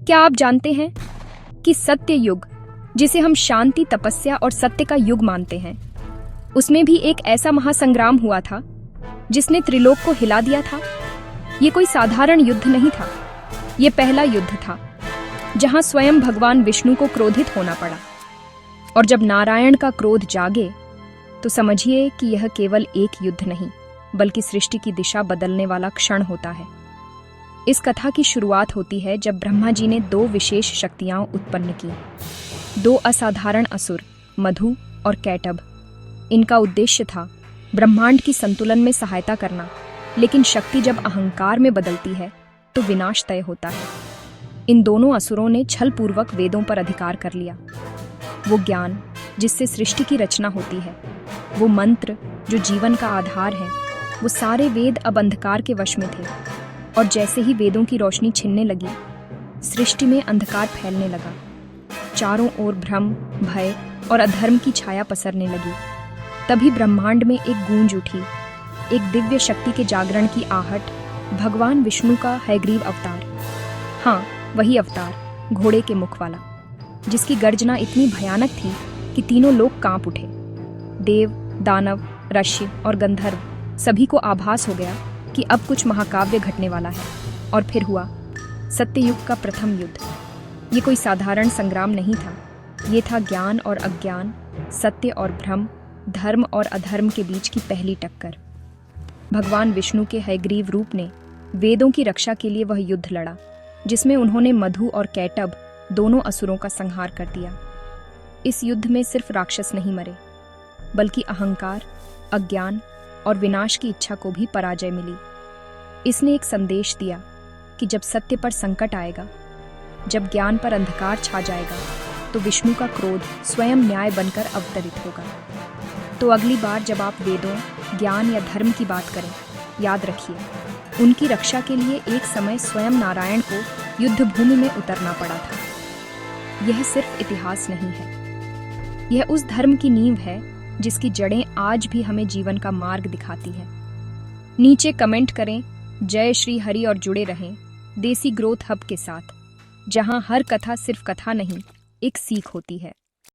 क्या आप जानते हैं कि सत्य युग, जिसे हम शांति, तपस्या और सत्य का युग मानते हैं, उसमें भी एक ऐसा महासंग्राम हुआ था जिसने त्रिलोक को हिला दिया था। ये कोई साधारण युद्ध नहीं था। ये पहला युद्ध था जहां स्वयं भगवान विष्णु को क्रोधित होना पड़ा। और जब नारायण का क्रोध जागे तो समझिए कि यह केवल एक युद्ध नहीं, बल्कि सृष्टि की दिशा बदलने वाला क्षण होता है। इस कथा की शुरुआत होती है जब ब्रह्मा जी ने दो विशेष शक्तियां उत्पन्न की, दो असाधारण असुर, मधु और कैटभ। इनका उद्देश्य था ब्रह्मांड की संतुलन में सहायता करना, लेकिन शक्ति जब अहंकार में बदलती है तो विनाश तय होता है। इन दोनों असुरों ने छलपूर्वक वेदों पर अधिकार कर लिया। वो ज्ञान जिससे सृष्टि की रचना होती है, वो मंत्र जो जीवन का आधार है, वो सारे वेद अब अंधकार के वश में थे। और जैसे ही वेदों की रोशनी छिनने लगी, सृष्टि में अंधकार फैलने लगा। चारों ओर भ्रम, भय और अधर्म की छाया पसरने लगी। तभी ब्रह्मांड में एक गूंज उठी, एक दिव्य शक्ति के जागरण की आहट, भगवान विष्णु का हयग्रीव अवतार। हाँ, वही अवतार, घोड़े के मुख वाला, जिसकी गर्जना इतनी भयानक थी कि तीनों लोग कांप उठे। देव, दानव, ऋषि और गंधर्व सभी को आभास हो गया कि अब कुछ महाकाव्य घटने वाला है। और फिर हुआ सत्ययुग का प्रथम युद्ध। ये कोई साधारण संग्राम नहीं था। ये था ज्ञान और अज्ञान, सत्य और भ्रम, धर्म और अधर्म के बीच की पहली टक्कर। भगवान विष्णु के हयग्रीव रूप ने वेदों की रक्षा के लिए वह युद्ध लड़ा, जिसमें उन्होंने मधु और कैटभ दोनों असुरों का संहार कर दिया। इस युद्ध में सिर्फ राक्षस नहीं मरे, बल्कि अहंकार, अज्ञान और विनाश की इच्छा को भी पराजय मिली। इसने एक संदेश दिया कि जब सत्य पर संकट आएगा, जब ज्ञान पर अंधकार छा जाएगा, तो विष्णु का क्रोध स्वयं न्याय बनकर अवतरित होगा। तो अगली बार जब आप वेदों, ज्ञान या धर्म की बात करें, याद रखिए, उनकी रक्षा के लिए एक समय स्वयं नारायण को युद्ध भूमि में उतरना पड़ा था। यह सिर्फ इतिहास नहीं है, यह उस धर्म की नींव है जिसकी जड़ें आज भी हमें जीवन का मार्ग दिखाती हैं। नीचे कमेंट करें जय श्री हरि और जुड़े रहें देसी ग्रोथ हब के साथ, जहां हर कथा सिर्फ कथा नहीं, एक सीख होती है।